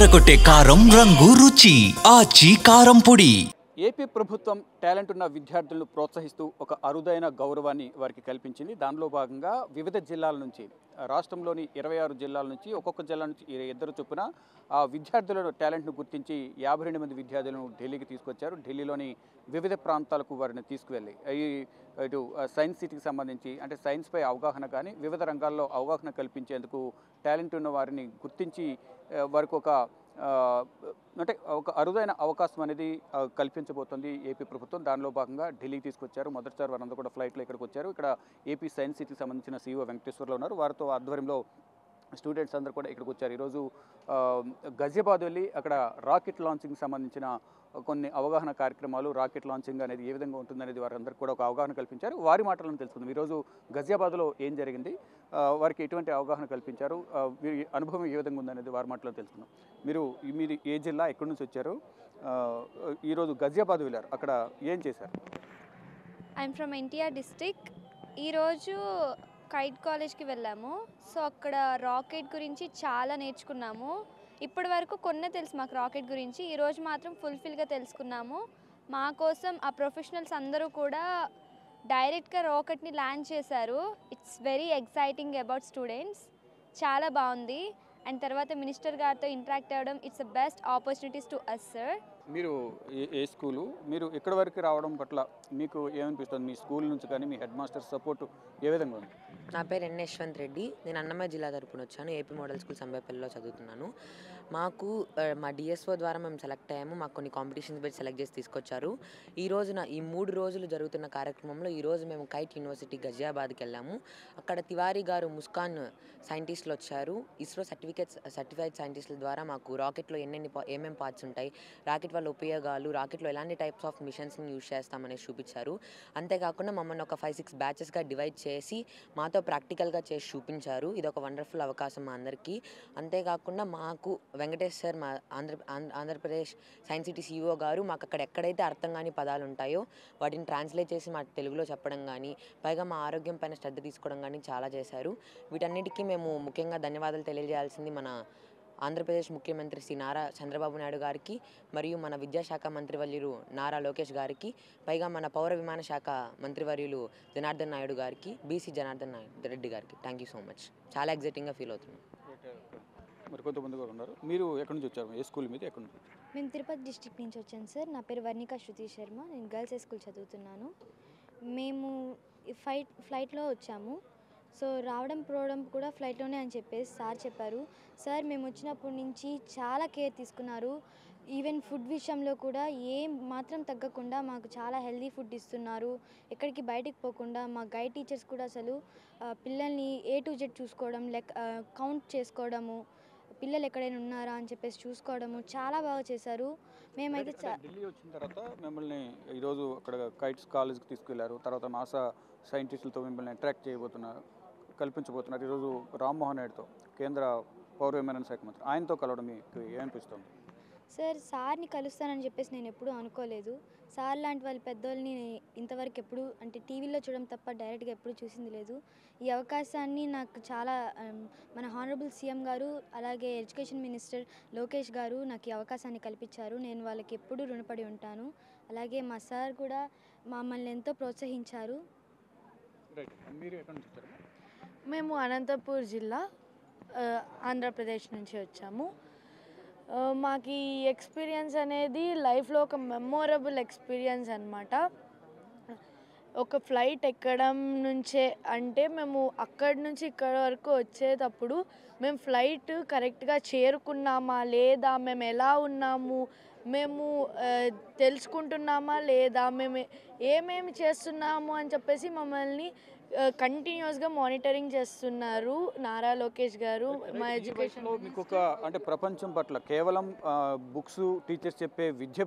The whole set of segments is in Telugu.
అదరగొట్టే కారం రంగు రుచి ఆచి కారం పొడి. ఏపీ ప్రభుత్వం టాలెంట్ ఉన్న విద్యార్థులను ప్రోత్సహిస్తూ ఒక అరుదైన గౌరవాన్ని వారికి కల్పించింది. దానిలో భాగంగా వివిధ జిల్లాల నుంచి రాష్ట్రంలోని 26 జిల్లాల నుంచి ఒక్కొక్క జిల్లా నుంచి ఇద్దరు చొప్పున ఆ విద్యార్థుల టాలెంట్ను గుర్తించి 52 మంది విద్యార్థులను ఢిల్లీకి తీసుకొచ్చారు. ఢిల్లీలోని వివిధ ప్రాంతాలకు వారిని తీసుకువెళ్ళి ఇటు సైన్స్ సిటీకి సంబంధించి అంటే సైన్స్పై అవగాహన కానీ వివిధ రంగాల్లో అవగాహన కల్పించేందుకు టాలెంట్ ఉన్న వారిని గుర్తించి వారికి అంటే ఒక అరుదైన అవకాశం అనేది కల్పించబోతుంది ఏపీ ప్రభుత్వం. దానిలో భాగంగా ఢిల్లీకి తీసుకొచ్చారు. మొదటిసారి వారందరూ కూడా ఫ్లైట్లో ఇక్కడికి వచ్చారు. ఇక్కడ ఏపీ సైన్స్ సిటీకి సంబంధించిన CEO వెంకటేశ్వర్లు ఉన్నారు. వారితో ఆధ్వర్యంలో స్టూడెంట్స్ అందరూ కూడా ఇక్కడికి వచ్చారు. ఈరోజు గజియాబాద్ వెళ్ళి అక్కడ రాకెట్ లాంచింగ్కి సంబంధించిన కొన్ని అవగాహన కార్యక్రమాలు, రాకెట్ లాంచింగ్ అనేది ఏ విధంగా ఉంటుందనేది వారందరికీ కూడా ఒక అవగాహన కల్పించారు. వారి మాటలను తెలుసుకుందాం. ఈరోజు గజియాబాద్లో ఏం జరిగింది, వారికి ఎటువంటి అవగాహన కల్పించారు, అనుభవం ఏ విధంగా ఉందనేది వారి మాటలను తెలుసుకుందాం. మీరు ఏ జిల్లా, ఎక్కడి నుంచి వచ్చారు, ఈరోజు గజియాబాద్ వెళ్ళారు, అక్కడ ఏం చేశారు? I'm from NTR district. ఈరోజు కైట్ కాలేజ్కి వెళ్ళాము. సో అక్కడ రాకెట్ గురించి చాలా నేర్చుకున్నాము. ఇప్పటి వరకు కొన్నే తెలుసు మాకు రాకెట్ గురించి. ఈరోజు మాత్రం ఫుల్ఫిల్గా తెలుసుకున్నాము. మా కోసం ఆ ప్రొఫెషనల్స్ అందరూ కూడా డైరెక్ట్గా రాకెట్ని ల్యాండ్ చేశారు. It's very exciting about students. చాలా బాగుంది. అండ్ తర్వాత మినిస్టర్ గారితో ఇంటరాక్ట్ అవ్వడం it's the best opportunities to us sir. మీరు ఏ స్కూలు, మీరు ఇక్కడి వరకు రావడం పట్ల మీకు ఏమనిపిస్తుంది? మీ స్కూల్ నుంచి కానీ మీ హెడ్ మాస్టర్ సపోర్ట్ ఏ విధంగా ఉంది? నా పేరు ఎన్ యశ్వంత్ రెడ్డి. నేను అన్నమయ్య జిల్లా తరపున వచ్చాను. ఏపీ మోడల్ స్కూల్ సంబేపల్లిలో చదువుతున్నాను. మాకు మా డిఎస్ఓ ద్వారా మేము సెలెక్ట్ అయ్యాము. మాకు కొన్ని కాంపిటీషన్స్ పెట్టి సెలెక్ట్ చేసి తీసుకొచ్చారు. ఈ రోజున ఈ 3 రోజులు జరుగుతున్న కార్యక్రమంలో ఈరోజు మేము కైట్ యూనివర్సిటీ గజియాబాద్కి వెళ్ళాము. అక్కడ తివారీ గారు, ముస్కాన్ సైంటిస్టులు వచ్చారు. ఇస్రో సర్టిఫైడ్ సైంటిస్టుల ద్వారా మాకు రాకెట్లో ఏమేమి పార్ట్స్ ఉంటాయి, రాకెట్ వల్ల ఉపయోగాలు, రాకెట్లో ఎలాంటి టైప్స్ ఆఫ్ మిషన్స్ని యూజ్ చేస్తామనేసి చూపించారు. అంతేకాకుండా మమ్మల్ని ఒక 5-6 బ్యాచెస్గా డివైడ్ చేసి మాతో ప్రాక్టికల్గా చేసి చూపించారు. ఇది ఒక వండర్ఫుల్ అవకాశం మా అందరికీ. అంతేకాకుండా మాకు వెంకటేష్ సార్, మా ఆంధ్రప్రదేశ్ సైన్స్ సిటీ CEO గారు మాకు అక్కడ ఎక్కడైతే అర్థం కాని పదాలు ఉంటాయో వాటిని ట్రాన్స్లేట్ చేసి మా తెలుగులో చెప్పడం కానీ, పైగా మా ఆరోగ్యం పైన శ్రద్ధ తీసుకోవడం కానీ చాలా చేశారు. వీటన్నిటికీ మేము ముఖ్యంగా ధన్యవాదాలు తెలియజేయాల్సింది మన ఆంధ్రప్రదేశ్ ముఖ్యమంత్రి శ్రీ నారా చంద్రబాబు నాయుడు గారికి, మరియు మన విద్యాశాఖ మంత్రివర్యులు నారా లోకేష్ గారికి, పైగా మన పౌర విమాన శాఖ మంత్రివర్యులు జనార్దన్ నాయుడు గారికి, బీసీ జనార్దన్ రెడ్డి గారికి. Thank you so much. చాలా ఎగ్జైటింగ్గా ఫీల్ అవుతున్నాం. మరి కొంతమంది కూడా ఉన్నారు. మీరు ఎక్కడి నుంచి వచ్చారు? ఏ స్కూల్ మీద? ఎక్కడి నుంచి? మేము తిరుపతి డిస్ట్రిక్ట్ నుంచి వచ్చాను సార్. నా పేరు వర్ణిక శృతి శర్మ. నేను గర్ల్స్ హై స్కూల్ చదువుతున్నాను. మేము ఫ్లైట్లో వచ్చాము. సో రావడం పోవడం కూడా ఫ్లైట్లోనే అని చెప్పేసి సార్ చెప్పారు. సార్ మేము వచ్చినప్పటి నుంచి చాలా కేర్ తీసుకున్నారు. ఈవెన్ ఫుడ్ విషయంలో కూడా ఏం మాత్రం తగ్గకుండా మాకు చాలా హెల్దీ ఫుడ్ ఇస్తున్నారు. ఎక్కడికి బయటికి పోకుండా మా గైడ్ టీచర్స్ కూడా అసలు పిల్లల్ని A to Z చూసుకోవడం, కౌంట్ చేసుకోవడము, పిల్లలు ఎక్కడైనా ఉన్నారా అని చెప్పేసి చూసుకోవడము చాలా బాగా చేశారు. మేమైతే ఢిల్లీ వచ్చిన తర్వాత మిమ్మల్ని ఈరోజు అక్కడ కైట్స్ కాలేజ్కి తీసుకెళ్లారు. తర్వాత నాసా సైంటిస్టులతో మిమ్మల్ని అట్రాక్ట్ కల్పించబోతున్నారు. ఈరోజు రామ్మోహన్ నాయుడుతో, కేంద్ర పౌర విమానయాన శాఖ మంత్రి, ఆయనతో కలవడం మీకు ఏమనిపిస్తుంది? సార్ని కలుస్తానని చెప్పేసి నేను ఎప్పుడూ అనుకోలేదు. సార్ లాంటి వాళ్ళ పెద్దోళ్ళని ఇంతవరకు ఎప్పుడు అంటే టీవీలో చూడడం తప్ప డైరెక్ట్గా ఎప్పుడు చూసింది లేదు. ఈ అవకాశాన్ని నాకు చాలా మన హానరబుల్ CM గారు, అలాగే ఎడ్యుకేషన్ మినిస్టర్ లోకేష్ గారు నాకు ఈ అవకాశాన్ని కల్పించారు. నేను వాళ్ళకి ఎప్పుడూ రుణపడి ఉంటాను. అలాగే మా సార్ కూడా మమ్మల్ని ఎంతో ప్రోత్సహించారు. మీరు ఎక్కడి నుంచి వచ్చారు? మేము అనంతపూర్ జిల్లా ఆంధ్రప్రదేశ్ నుంచి వచ్చాము. మాకు ఈ ఎక్స్పీరియన్స్ అనేది లైఫ్లో ఒక మెమొరబుల్ ఎక్స్పీరియన్స్ అన్నమాట. ఒక ఫ్లైట్ ఎక్కడం నుంచే అంటే మేము అక్కడి నుంచి ఇక్కడ వరకు వచ్చేటప్పుడు మేము ఫ్లైట్ కరెక్ట్గా చేరుకున్నామా లేదా, మేము ఎలా ఉన్నాము, మేము తెలుసుకుంటున్నామా లేదా, మేము ఏమేమి చేస్తున్నాము అని చెప్పేసి మమ్మల్ని కంటిన్యూస్గా మానిటరింగ్ చేస్తున్నారు నారా లోకేష్ గారు. మా ఎడ్యుకేషన్లో మీకు ఒక అంటే ప్రపంచం పట్ల కేవలం బుక్స్, టీచర్స్ చెప్పే విద్య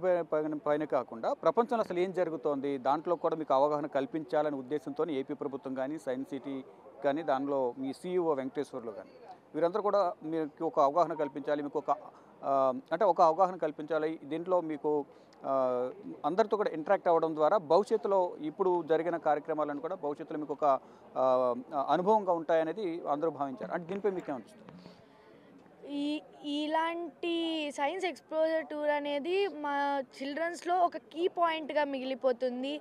పైన కాకుండా ప్రపంచంలో అసలు ఏం జరుగుతోంది దాంట్లో కూడా మీకు అవగాహన కల్పించాలనే ఉద్దేశంతో ఏపీ ప్రభుత్వం కానీ, సైన్స్ సిటీ కానీ, దానిలో మీ CEO వెంకటేశ్వర్లు కానీ వీరందరూ కూడా మీకు ఒక అవగాహన కల్పించాలి, మీకు ఒక అవగాహన కల్పించాలి. దీంట్లో మీకు అందరితో కూడా ఇంటరాక్ట్ అవ్వడం ద్వారా భవిష్యత్తులో ఇప్పుడు జరిగిన కార్యక్రమాలను కూడా భవిష్యత్తులో మీకు ఒక అనుభవంగా ఉంటాయనేది అందరూ భావించారు. అంటే దీనిపై మీకేమనిపిస్తుంది? ఈ ఇలాంటి సైన్స్ ఎక్స్ప్లోజర్ టూర్ అనేది మా చిల్డ్రన్స్లో ఒక కీ పాయింట్గా మిగిలిపోతుంది.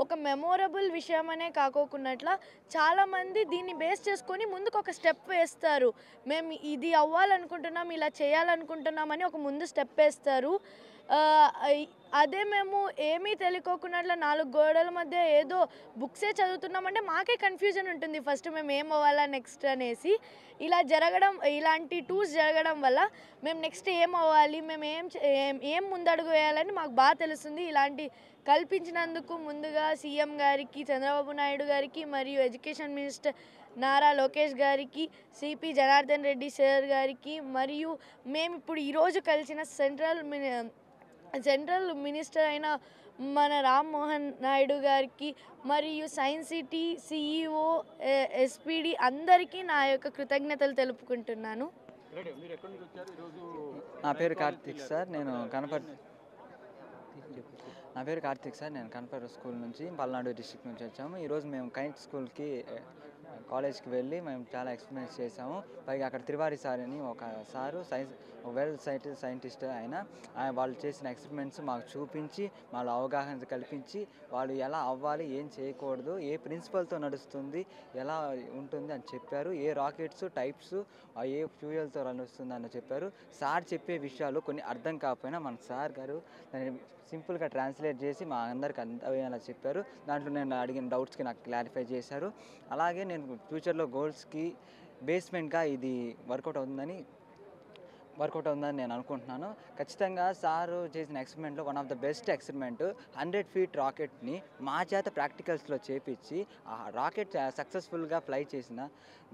ఒక మెమొరబుల్ విషయం అనే కాకోకున్నట్ల చాలామంది దీన్ని బేస్ చేసుకొని ముందుకు ఒక స్టెప్ వేస్తారు. మేము ఇది అవ్వాలనుకుంటున్నాం, ఇలా చేయాలనుకుంటున్నామని ఒక ముందు స్టెప్ వేస్తారు. అదే మేము ఏమీ తెలియకోకున్నట్ల 4 గోడల మధ్య ఏదో బుక్సే చదువుతున్నామంటే మాకే కన్ఫ్యూజన్ ఉంటుంది ఫస్ట్ మేము ఏం అవ్వాలా నెక్స్ట్ అనేసి. ఇలా జరగడం, ఇలాంటి టూర్స్ జరగడం వల్ల మేము నెక్స్ట్ ఏం అవ్వాలి, మేము ఏం ముందడుగు వేయాలని మాకు బాగా తెలుస్తుంది. ఇలాంటి కల్పించినందుకు ముందుగా సీఎం గారికి, చంద్రబాబు నాయుడు గారికి, మరియు ఎడ్యుకేషన్ మినిస్టర్ నారా లోకేష్ గారికి, సిపి జనార్దన్ రెడ్డి సార్ గారికి, మరియు మేము ఇప్పుడు ఈరోజు కలిసిన సెంట్రల్ మినిస్టర్ అయిన మన రామ్మోహన్ నాయుడు గారికి, మరియు సైన్స్ సిటీ సిఇఓ, ఎస్పీడి అందరికీ నా యొక్క కృతజ్ఞతలు తెలుపుకుంటున్నాను. నా పేరు కార్తీక్ సార్, నేను కనపర్తి స్కూల్ నుంచి, పల్నాడు డిస్ట్రిక్ట్ నుంచి వచ్చాము. ఈరోజు మేము కైట్ స్కూల్కి కాలేజ్కి వెళ్ళి మేము చాలా ఎక్స్పీరియన్స్ చేసాము. పైగా అక్కడ తిరువారి సార్ అని ఒక సారు వెల్ సైంటిస్ట్ వాళ్ళు చేసిన ఎక్స్పెరిమెంట్స్ మాకు చూపించి, వాళ్ళ అవగాహన కల్పించి, వాళ్ళు ఎలా అవ్వాలి, ఏం చేయకూడదు, ఏ ప్రిన్సిపల్తో నడుస్తుంది, ఎలా ఉంటుంది అని చెప్పారు. ఏ రాకెట్స్ టైప్స్, ఏ ఫ్యూయల్తో నడుస్తుంది అని చెప్పారు. సార్ చెప్పే విషయాలు కొన్ని అర్థం కాకపోయినా మన సార్ గారు దాన్ని సింపుల్గా ట్రాన్స్లేట్ చేసి మా అందరికి అర్థమయ్యేలా చెప్పారు. దాంట్లో నేను అడిగిన డౌట్స్కి నాకు క్లారిఫై చేశారు. అలాగే నేను ఫ్యూచర్లో గోల్స్కి బేస్మెంట్గా ఇది వర్కౌట్ అవుతుందని నేను అనుకుంటున్నాను. ఖచ్చితంగా సారు చేసిన ఎక్స్పెరిమెంట్లో one of the best experiment 100 feet రాకెట్ని మా చేత ప్రాక్టికల్స్లో చేపించి ఆ రాకెట్ సక్సెస్ఫుల్గా ఫ్లై చేసిన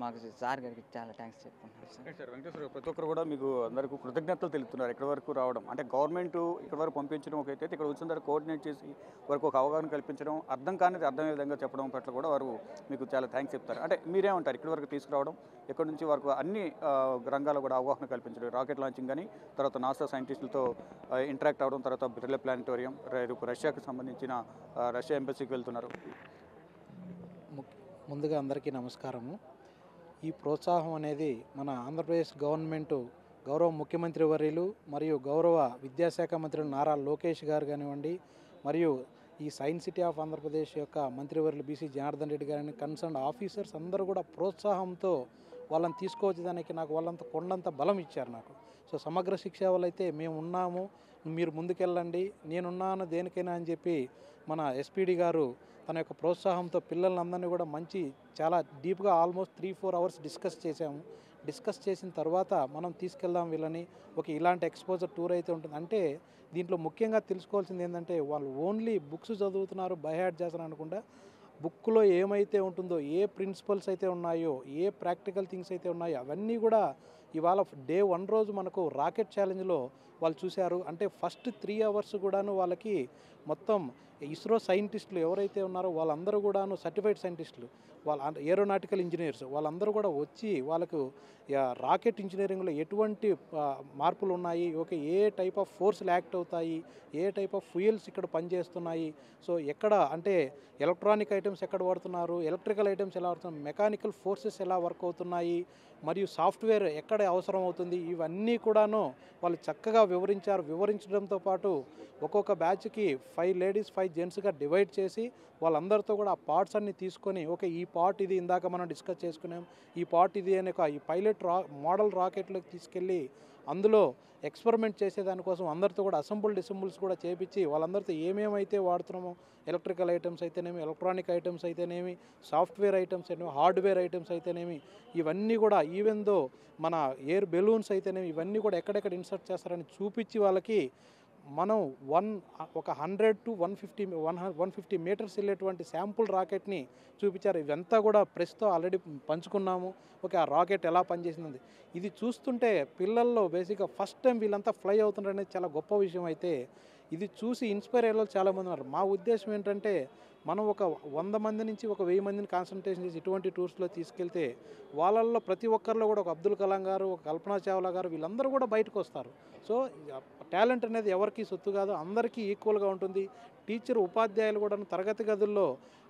మాకు సార్ గారికి చాలా థ్యాంక్స్ చెప్పుకుంటున్నాను సార్. వెంకటేశ్వర ప్రతి ఒక్కరు కూడా మీకు అందరికీ కృతజ్ఞతలు తెలుపుతున్నారు. ఇక్కడ వరకు రావడం అంటే గవర్నమెంట్ ఇక్కడ వరకు పంపించడం ఒకైతే, ఇక్కడ వచ్చిన తర్వాత కోఆర్డినేట్ చేసి వరకు ఒక అవగాహన కల్పించడం, అర్థం కానిది అర్థమయ్యే విధంగా చెప్పడం పట్ల కూడా వారు మీకు చాలా థ్యాంక్స్ చెప్తారు. అంటే మీరేమంటారు, ఇక్కడ వరకు తీసుకురావడం, ఇక్కడ నుంచి వరకు అన్ని రంగాల్లో కూడా అవగాహన కల్పించడం, రాకెట్ లాంచింగ్ కానీ, తర్వాత నాసా సైంటిస్టులతో ఇంటరాక్ట్ అవ్వడం, తర్వాత బిర్లా ప్లానిటోరియం, రేపు రష్యాకు సంబంధించిన రష్యా ఎంబసీకి వెళ్తున్నారు. ముందుగా అందరికీ నమస్కారము. ఈ ప్రోత్సాహం అనేది మన ఆంధ్రప్రదేశ్ గవర్నమెంటు గౌరవ ముఖ్యమంత్రి వర్యులు మరియు గౌరవ విద్యాశాఖ మంత్రులు నారా లోకేష్ గారు కానివ్వండి, మరియు ఈ సైన్స్ సిటీ ఆఫ్ ఆంధ్రప్రదేశ్ యొక్క మంత్రివర్యులు బీసీ జనార్దన్ రెడ్డి గారిని, కన్సర్న్ ఆఫీసర్స్ అందరూ కూడా ప్రోత్సాహంతో వాళ్ళని తీసుకువచ్చేదానికి నాకు వాళ్ళంతా కొండంత బలం ఇచ్చారు నాకు. సో సమగ్ర శిక్ష వాళ్ళైతే మేము ఉన్నాము, మీరు ముందుకెళ్ళండి, నేనున్నాను దేనికైనా అని చెప్పి మన ఎస్పీడి గారు తన యొక్క ప్రోత్సాహంతో పిల్లలందరినీ కూడా చాలా డీప్గా ఆల్మోస్ట్ 3-4 hours డిస్కస్ చేసాము. డిస్కస్ చేసిన తర్వాత మనం తీసుకెళ్దాం వీళ్ళని, ఇలాంటి ఎక్స్పోజర్ టూర్ అయితే ఉంటుంది. అంటే దీంట్లో ముఖ్యంగా తెలుసుకోవాల్సింది ఏంటంటే, వాళ్ళు ఓన్లీ బుక్స్ చదువుతున్నారు, బై హార్ట్ చేస్తున్నారు అనుకుంటా, బుక్లో ఏమైతే ఉంటుందో, ఏ ప్రిన్సిపల్స్ అయితే ఉన్నాయో, ఏ ప్రాక్టికల్ థింగ్స్ అయితే ఉన్నాయో అవన్నీ కూడా ఇవాళ డే 1 రోజు మనకు రాకెట్ ఛాలెంజ్లో వాళ్ళు చూశారు. అంటే ఫస్ట్ 3 hours కూడాను వాళ్ళకి మొత్తం ఇస్రో సైంటిస్టులు ఎవరైతే ఉన్నారో వాళ్ళందరూ కూడాను సర్టిఫైడ్ సైంటిస్టులు, వాళ్ళ ఏరోనాటికల్ ఇంజనీర్స్ వాళ్ళందరూ కూడా వచ్చి వాళ్ళకు రాకెట్ ఇంజనీరింగ్లో ఎటువంటి మార్పులు ఉన్నాయి, ఏ టైప్ ఆఫ్ ఫోర్స్లు యాక్ట్ అవుతాయి, ఏ టైప్ ఆఫ్ ఫ్యూయల్స్ ఇక్కడ పనిచేస్తున్నాయి, సో ఎక్కడ అంటే ఎలక్ట్రానిక్ ఐటమ్స్ ఎక్కడ వాడుతున్నారు, ఎలక్ట్రికల్ ఐటమ్స్ ఎలా వాడుతున్నారు, మెకానికల్ ఫోర్సెస్ ఎలా వర్క్ అవుతున్నాయి, మరియు సాఫ్ట్వేర్ ఎక్కడ అవసరం అవుతుంది, ఇవన్నీ కూడాను వాళ్ళు చక్కగా వివరించడంతో పాటు ఒక్కొక్క బ్యాచ్కి 5 ladies 5 gents డివైడ్ చేసి వాళ్ళందరితో కూడా ఆ పార్ట్స్ అన్ని తీసుకొని, ఈ పార్ట్ ఇది ఇందాక మనం డిస్కస్ చేసుకున్నాం, ఈ పార్ట్ ఇది అనే ఈ పైలట్ మోడల్ రాకెట్లోకి తీసుకెళ్ళి అందులో ఎక్స్పెరిమెంట్ చేసేదానికోసం అందరితో కూడా డిసెంబుల్స్ కూడా చేపించి వాళ్ళందరితో ఏమేమైతే వాడుతున్నామో, ఎలక్ట్రికల్ ఐటమ్స్ అయితేనేమి, ఎలక్ట్రానిక్ ఐటమ్స్ అయితేనేమి, సాఫ్ట్వేర్ ఐటమ్స్ అయితేనేమి, హార్డ్వేర్ ఐటమ్స్ అయితేనేమి, ఇవన్నీ కూడా ఈవెన్ దో మన ఎయిర్ బెలూన్స్ అయితేనేమి ఇవన్నీ కూడా ఎక్కడెక్కడ ఇన్సర్ట్ చేస్తారని చూపించి వాళ్ళకి మనం 100 to 150 meters వెళ్ళేటువంటి శాంపుల్ రాకెట్ని చూపించారు. ఇదంతా కూడా ప్రెస్తో ఆల్రెడీ పంచుకున్నాము. ఆ రాకెట్ ఎలా పనిచేసింది ఇది చూస్తుంటే పిల్లల్లో బేసిక్గా ఫస్ట్ టైం వీళ్ళంతా ఫ్లై అవుతున్నారు అనేది చాలా గొప్ప విషయం. అయితే ఇది చూసి ఇన్స్పైర్ అయ్యే వాళ్ళు చాలామంది ఉన్నారు. మా ఉద్దేశం ఏంటంటే, మనం 100 మంది నుంచి 1000 మందిని కాన్సన్ట్రేషన్ చేసి ఇటువంటి టూర్స్లో తీసుకెళ్తే వాళ్ళల్లో ప్రతి ఒక్కరిలో కూడా అబ్దుల్ కలాం గారు, కల్పనా చావ్లా గారు వీళ్ళందరూ కూడా బయటకు వస్తారు. సో టాలెంట్ అనేది ఎవరికి సొత్తు కాదు, అందరికీ ఈక్వల్గా ఉంటుంది. టీచర్ ఉపాధ్యాయులు కూడా తరగతి గదుల్లో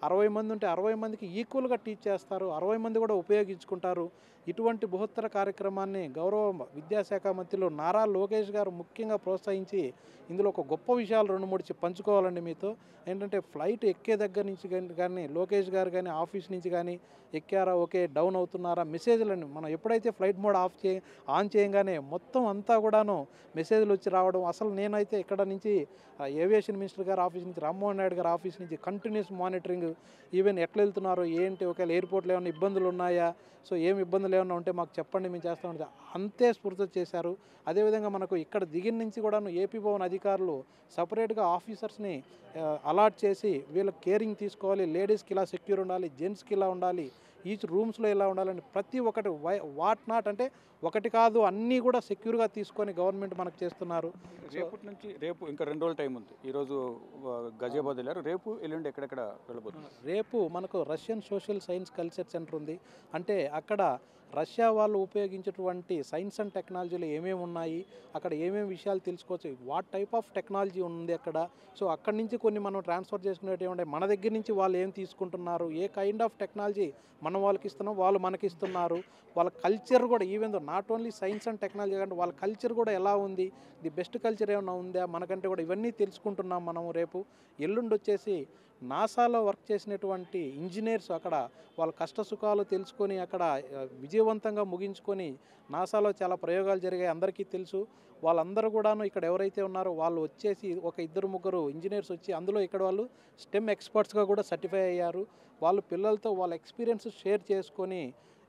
60 మంది ఉంటే 60 మందికి ఈక్వల్గా టీచ్ చేస్తారు, 60 మంది కూడా ఉపయోగించుకుంటారు. ఇటువంటి బృహత్తర కార్యక్రమాన్ని గౌరవ విద్యాశాఖ మంత్రులు నారా లోకేష్ గారు ముఖ్యంగా ప్రోత్సహించి ఇందులో ఒక గొప్ప విషయాలు 2-3 పంచుకోవాలండి మీతో. ఏంటంటే ఫ్లైట్ ఎక్కే దగ్గర నుంచి కానీ లోకేష్ గారు కానీ ఆఫీస్ నుంచి కానీ ఎక్కారా, ఓకే, డౌన్ అవుతున్నారా, మెసేజ్లండి. మనం ఎప్పుడైతే ఫ్లైట్ మోడ్ ఆన్ చేయగానే మొత్తం అంతా కూడాను మెసేజ్లు వచ్చి రావడం. అసలు నేనైతే ఇక్కడ నుంచి ఏవియేషన్ మినిస్టర్ గారి ఆఫీస్ నుంచి, రామ్మోహన్ నాయుడు గారి ఆఫీస్ నుంచి కంటిన్యూస్ మానిటరింగ్, ఈవెన్ ఎట్లా వెళ్తున్నారు ఏంటి, ఒకవేళ ఎయిర్పోర్ట్లో ఏమైనా ఇబ్బందులు ఉన్నాయా, సో ఏమి ఇబ్బందులు ఏమైనా ఉంటే మాకు చెప్పండి, మేము చేస్తామంటే అంతే స్ఫూర్తి చేశారు. అదేవిధంగా మనకు ఇక్కడ దిగిన నుంచి కూడాను ఏపీ భవన్ అధికారులు సపరేట్గా ఆఫీసర్స్ని అలాట్ చేసి వీళ్ళకి కేరింగ్ తీసుకోవాలి, లేడీస్కి ఇలా సెక్యూర్ ఉండాలి, జెంట్స్కి ఇలా ఉండాలి, ఈచ్ రూమ్స్లో ఇలా ఉండాలని ప్రతి ఒక్కటి వాట్ నాట్ అంటే ఒకటి కాదు అన్నీ కూడా సెక్యూర్గా తీసుకొని గవర్నమెంట్ మనకు చేస్తున్నారు. రేపటి నుంచి రేపు ఇంకా 2 రోజుల టైం ఉంది. ఈరోజు గజియాబాద్ వెళ్ళారు, రేపు ఎల్లుండి ఎక్కడెక్కడ వెళ్ళబోతున్నారు? రేపు మనకు Russian social science culture centre ఉంది. అంటే అక్కడ రష్యా వాళ్ళు ఉపయోగించేటువంటి సైన్స్ అండ్ టెక్నాలజీలు ఏమేమి ఉన్నాయి, అక్కడ ఏమేమి విషయాలు తెలుసుకోవచ్చు, వాట్ టైప్ ఆఫ్ టెక్నాలజీ ఉంది అక్కడ. సో అక్కడి నుంచి కొన్ని మనం ట్రాన్స్ఫర్ చేసుకునేవి ఏమంటే మన దగ్గర నుంచి వాళ్ళు ఏం తీసుకుంటున్నారు, ఏ కైండ్ ఆఫ్ టెక్నాలజీ మనం వాళ్ళకి ఇస్తున్నాం, వాళ్ళు మనకి ఇస్తున్నారు, వాళ్ళ కల్చర్ కూడా even not only science and technology కానీ వాళ్ళ కల్చర్ కూడా ఎలా ఉంది, ది బెస్ట్ కల్చర్ ఏమైనా ఉందా మనకంటే కూడా ఇవన్నీ తెలుసుకుంటున్నాం మనం రేపు. ఎల్లుండి వచ్చేసి నాసాలో వర్క్ చేసినటువంటి ఇంజనీర్స్ అక్కడ వాళ్ళ కష్ట సుఖాలు తెలుసుకొని అక్కడ విజయవంతంగా ముగించుకొని నాసాలో చాలా ప్రయోగాలు జరిగాయి అందరికీ తెలుసు. వాళ్ళందరూ కూడాను ఇక్కడ ఎవరైతే ఉన్నారో వాళ్ళు వచ్చేసి ఒక 2-3 ఇంజనీర్స్ వచ్చి అందులో ఇక్కడ వాళ్ళు స్టెమ్ ఎక్స్పర్ట్స్గా కూడా సర్టిఫై అయ్యారు. వాళ్ళు పిల్లలతో వాళ్ళ ఎక్స్పీరియన్స్ షేర్ చేసుకొని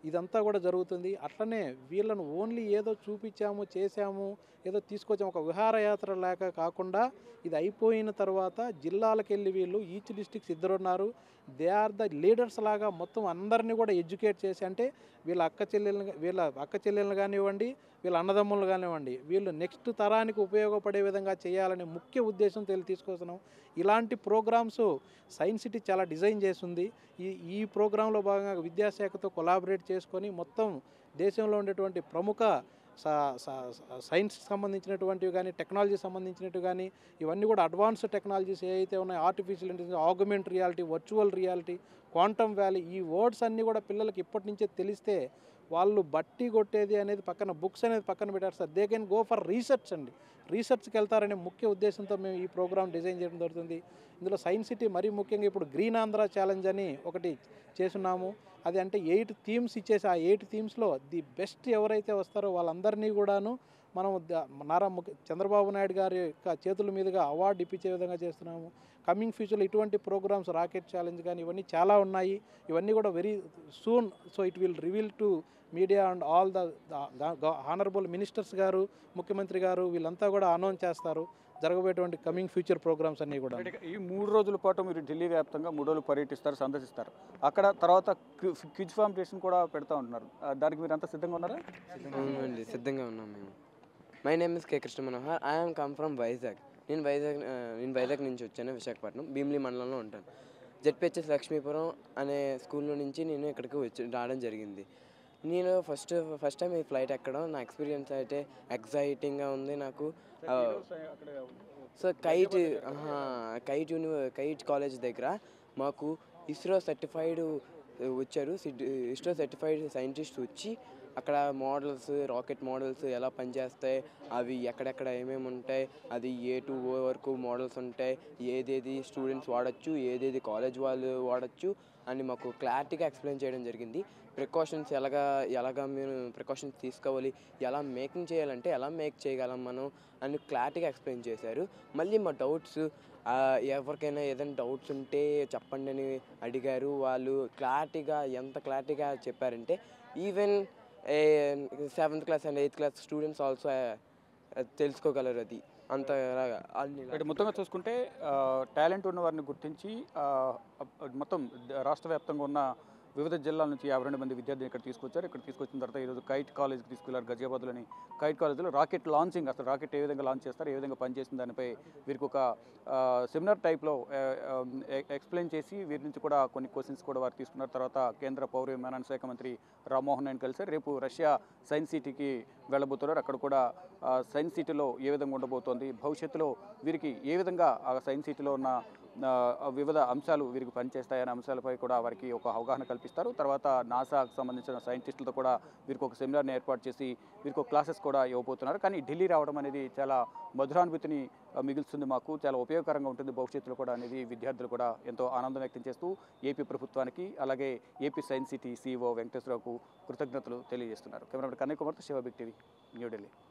ఇదంతా కూడా జరుగుతుంది. అట్లనే వీళ్ళను ఓన్లీ ఏదో చూపించాము చేసాము ఏదో తీసుకొచ్చాము ఒక విహారయాత్ర లేక కాకుండా ఇది అయిపోయిన తర్వాత జిల్లాలకు వెళ్ళి వీళ్ళు ఈచ్ డిస్ట్రిక్ట్స్ 2 ఉన్నారు, దే ఆర్ ద లీడర్స్ లాగా మొత్తం అందరినీ కూడా ఎడ్యుకేట్ చేసి అంటే వీళ్ళ అక్క చెల్లెలను కానివ్వండి, వీళ్ళ అన్నదమ్ములు కానివ్వండి, వీళ్ళు నెక్స్ట్ తరానికి ఉపయోగపడే విధంగా చేయాలనే ముఖ్య ఉద్దేశంతో తీసుకొస్తున్నాం. ఇలాంటి ప్రోగ్రామ్స్ సైన్స్ సిటీ చాలా డిజైన్ చేస్తుంది. ఈ ప్రోగ్రాంలో భాగంగా విద్యాశాఖతో కొలాబరేట్ చేసుకొని మొత్తం దేశంలో ఉండేటువంటి ప్రముఖ సైన్స్కి సంబంధించినటువంటివి కానీ టెక్నాలజీ సంబంధించినవి కానీ ఇవన్నీ కూడా అడ్వాన్స్డ్ టెక్నాలజీస్ ఏవైతే ఉన్నాయో artificial intelligence, augment reality, virtual reality, quantum valley, ఈ వర్డ్స్ అన్నీ కూడా పిల్లలకి ఇప్పటి నుంచే తెలిస్తే వాళ్ళు బట్టి కొట్టేది అనేది పక్కన బుక్స్ అనేది పక్కన పెట్టారు sir, they can go for research అండి, రీసెర్చ్కి వెళ్తారనే ముఖ్య ఉద్దేశంతో మేము ఈ ప్రోగ్రామ్ డిజైన్ చేయడం జరుగుతుంది. ఇందులో సైన్స్ సిటీ మరీ ముఖ్యంగా ఇప్పుడు గ్రీన్ ఆంధ్ర ఛాలెంజ్ అని ఒకటి చేస్తున్నాము. అది అంటే 8 థీమ్స్ ఇచ్చేసి ఆ 8 థీమ్స్లో ది బెస్ట్ ఎవరైతే వస్తారో వాళ్ళందరినీ కూడాను మనం చంద్రబాబు నాయుడు గారి యొక్క చేతుల మీదుగా అవార్డు ఇప్పించే విధంగా చేస్తున్నాము. కమింగ్ ఫ్యూచర్లో ఇటువంటి ప్రోగ్రామ్స్ రాకెట్ ఛాలెంజ్ కానీ ఇవన్నీ చాలా ఉన్నాయి. ఇవన్నీ కూడా very soon so it will reveal to media and all the honourable ministers గారు, ముఖ్యమంత్రి గారు వీళ్ళంతా కూడా అనౌన్స్ చేస్తారు జరగబోయేటువంటి కమింగ్ ఫ్యూచర్ ప్రోగ్రామ్స్ అన్నీ కూడా. ఈ 3 రోజుల పాటు మీరు ఢిల్లీ వ్యాప్తంగా 3 రోజులు పర్యటిస్తారు, సందర్శిస్తారు. అక్కడ తర్వాత క్విజ్ కాంపిటీషన్ కూడా పెడతా ఉంటున్నారు, దానికి మీరు అంతా సిద్ధంగా ఉన్నారా? అవునండి, సిద్ధంగా ఉన్నాం మేము. My name is K Krishna Manohar, I'm come from Vizag. నేను వైజాగ్ నుంచి వచ్చాను, విశాఖపట్నం భీమిలి మండలంలో ఉంటాను. జెడ్పిహెచ్ఎస్ లక్ష్మీపురం అనే స్కూల్లో నుంచి నేను ఇక్కడికి రావడం జరిగింది. నేను ఫస్ట్ టైం ఈ ఫ్లైట్ ఎక్కడం నా ఎక్స్పీరియన్స్ అయితే ఎగ్జైటింగ్గా ఉంది నాకు. సో కైట్ కాలేజ్ దగ్గర మాకు ఇస్రో సర్టిఫైడ్ సైంటిస్ట్ వచ్చి అక్కడ మోడల్స్, రాకెట్ మోడల్స్ ఎలా పనిచేస్తాయి, అవి ఎక్కడెక్కడ ఏమేమి ఉంటాయి, అది A to O వరకు మోడల్స్ ఉంటాయి, ఏదేది స్టూడెంట్స్ వాడచ్చు, ఏదేది కాలేజ్ వాళ్ళు వాడచ్చు అని మాకు క్లారిటీగా ఎక్స్ప్లెయిన్ చేయడం జరిగింది. ప్రికాషన్స్ ఎలాగా మేము ప్రికాషన్స్ తీసుకోవాలి, ఎలా మేకింగ్ చేయాలంటే ఎలా మేక్ చేయగలం మనం అని క్లారిటీగా ఎక్స్ప్లెయిన్ చేశారు. మళ్ళీ మా డౌట్స్ ఎవరికైనా ఏదైనా డౌట్స్ ఉంటే చెప్పండి అని అడిగారు. వాళ్ళు ఎంత క్లారిటీగా చెప్పారంటే even 7th class and 8th class students also తెలుసుకోగలరు. అది అంతలాగా అంటే మొత్తంగా చూసుకుంటే టాలెంట్ ఉన్న వారిని గుర్తించి మొత్తం రాష్ట్ర వ్యాప్తంగా ఉన్న వివిధ జిల్లాల నుంచి 52 మంది విద్యార్థులు ఇక్కడ తీసుకొచ్చారు. ఇక్కడ తీసుకొచ్చిన తర్వాత ఈరోజు కైట్ కాలేజ్కి తీసుకెళ్లారు. గజియాబాద్లోని కైట్ కాలేజ్లో రాకెట్ లాంచింగ్, అసలు రాకెట్ ఏ విధంగా లాంచ్ చేస్తారు, ఏ విధంగా పనిచేస్తుంది దానిపై వీరికి ఒక సెమినార్ టైప్లో ఎక్స్ప్లెయిన్ చేసి వీరి నుంచి కూడా కొన్ని క్వశ్చన్స్ కూడా వారు తీసుకున్నారు. తర్వాత కేంద్ర పౌర విమానయాన శాఖ మంత్రి రామ్మోహన్ నాయుడు కలిసారు. రేపు రష్యా సైన్స్ సిటీకి వెళ్ళబోతున్నారు. అక్కడ కూడా సైన్స్ సిటీలో ఏ విధంగా ఉండబోతోంది, భవిష్యత్తులో వీరికి ఏ విధంగా ఆ సైన్స్ సిటీలో ఉన్న వివిధ అంశాలు వీరికి పనిచేస్తాయనే అంశాలపై కూడా వారికి ఒక అవగాహన కల్పిస్తారు. తర్వాత నాసాకు సంబంధించిన సైంటిస్టులతో కూడా వీరికి ఒక సెమినార్ని ఏర్పాటు చేసి వీరికి ఒక క్లాసెస్ కూడా ఇవ్వబోతున్నారు. కానీ ఢిల్లీ రావడం అనేది చాలా మధురానుభూతిని మిగులుస్తుంది, మాకు చాలా ఉపయోగకరంగా ఉంటుంది భవిష్యత్తులో కూడా అనేది విద్యార్థులు కూడా ఎంతో ఆనందం వ్యక్తం చేస్తూ ఏపీ ప్రభుత్వానికి అలాగే ఏపీ సైన్స్ సిటీ CEO వెంకటేశ్వరరావుకు కృతజ్ఞతలు తెలియజేస్తున్నారు. కెమెరామెన్ కన్నయ్య కుమార్తో శివ బిగ్ టీవీ, న్యూఢిల్లీ.